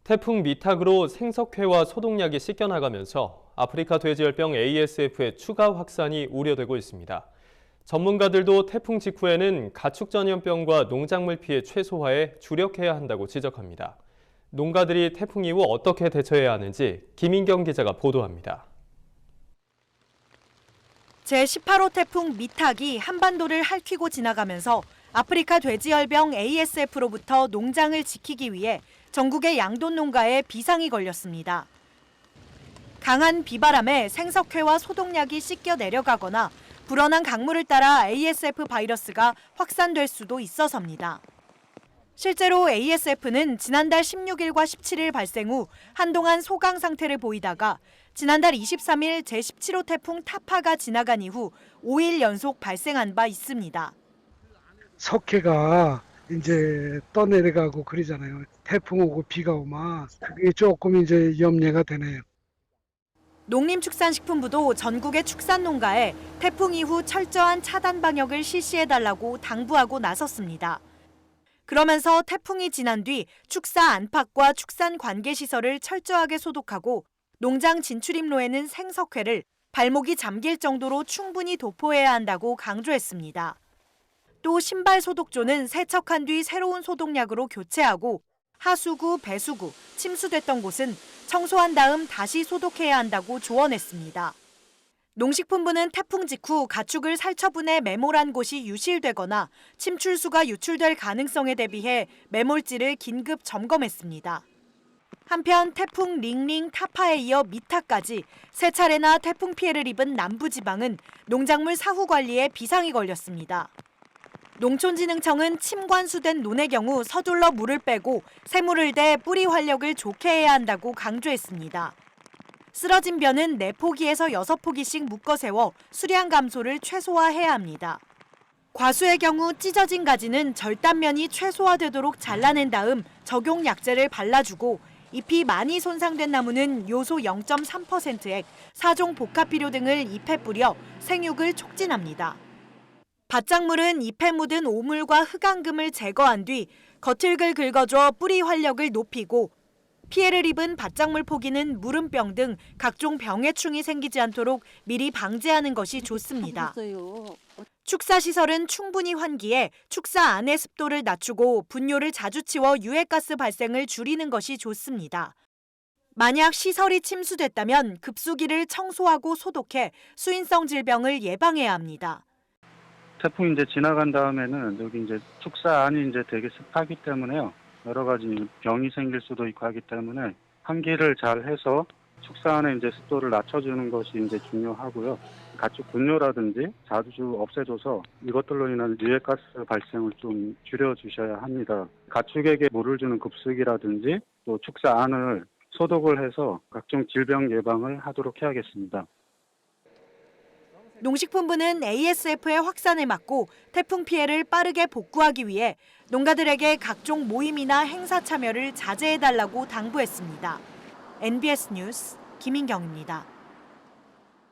태풍 미탁으로 생석회와 소독약이 씻겨나가면서 아프리카 돼지열병 ASF의 추가 확산이 우려되고 있습니다. 전문가들도 태풍 직후에는 가축 전염병과 농작물 피해 최소화에 주력해야 한다고 지적합니다. 농가들이 태풍 이후 어떻게 대처해야 하는지 김인경 기자가 보도합니다. 제18호 태풍 미탁이 한반도를 핥히고 지나가면서 아프리카 돼지열병 ASF로부터 농장을 지키기 위해 전국의 양돈 농가에 비상이 걸렸습니다. 강한 비바람에 생석회와 소독약이 씻겨 내려가거나 불어난 강물을 따라 ASF 바이러스가 확산될 수도 있어서입니다. 실제로 ASF는 지난달 16일과 17일 발생 후 한동안 소강 상태를 보이다가 지난달 23일 제17호 태풍 타파가 지나간 이후 5일 연속 발생한 바 있습니다. 석회가 이제 떠내려가고 그러잖아요. 태풍 오고 비가 오면 그게 조금 이제 염려가 되네요. 농림축산식품부도 전국의 축산농가에 태풍 이후 철저한 차단 방역을 실시해달라고 당부하고 나섰습니다. 그러면서 태풍이 지난 뒤 축사 안팎과 축산 관계시설을 철저하게 소독하고 농장 진출입로에는 생석회를 발목이 잠길 정도로 충분히 도포해야 한다고 강조했습니다. 또 신발 소독조는 세척한 뒤 새로운 소독약으로 교체하고 하수구, 배수구, 침수됐던 곳은 청소한 다음 다시 소독해야 한다고 조언했습니다. 농식품부는 태풍 직후 가축을 살처분해 매몰한 곳이 유실되거나 침출수가 유출될 가능성에 대비해 매몰지를 긴급 점검했습니다. 한편 태풍 링링, 타파에 이어 미타까지 세 차례나 태풍 피해를 입은 남부지방은 농작물 사후 관리에 비상이 걸렸습니다. 농촌진흥청은 침관수된 논의 경우 서둘러 물을 빼고 새물을 대 뿌리 활력을 좋게 해야 한다고 강조했습니다. 쓰러진 벼는 4포기에서 6포기씩 묶어 세워 수량 감소를 최소화해야 합니다. 과수의 경우 찢어진 가지는 절단면이 최소화되도록 잘라낸 다음 적용 약재를 발라주고 잎이 많이 손상된 나무는 요소 0.3%액, 4종 복합비료 등을 잎에 뿌려 생육을 촉진합니다. 밭작물은 잎에 묻은 오물과 흙앙금을 제거한 뒤 겉흙을 긁어줘 뿌리 활력을 높이고 피해를 입은 밭작물 포기는 무름병 등 각종 병해충이 생기지 않도록 미리 방제하는 것이 좋습니다. 축사시설은 충분히 환기해 축사 안의 습도를 낮추고 분뇨를 자주 치워 유해가스 발생을 줄이는 것이 좋습니다. 만약 시설이 침수됐다면 급수기를 청소하고 소독해 수인성 질병을 예방해야 합니다. 태풍이 이제 지나간 다음에는 여기 이제 축사 안이 이제 되게 습하기 때문에요. 여러 가지 병이 생길 수도 있고 하기 때문에 환기를 잘 해서 축사 안에 이제 습도를 낮춰주는 것이 이제 중요하고요. 가축 분뇨라든지 자주 없애줘서 이것들로 인한 유해가스 발생을 좀 줄여주셔야 합니다. 가축에게 물을 주는 급수기라든지 또 축사 안을 소독을 해서 각종 질병 예방을 하도록 해야겠습니다. 농식품부는 ASF의 확산을 막고 태풍 피해를 빠르게 복구하기 위해 농가들에게 각종 모임이나 행사 참여를 자제해달라고 당부했습니다. NBS 뉴스 김인경입니다.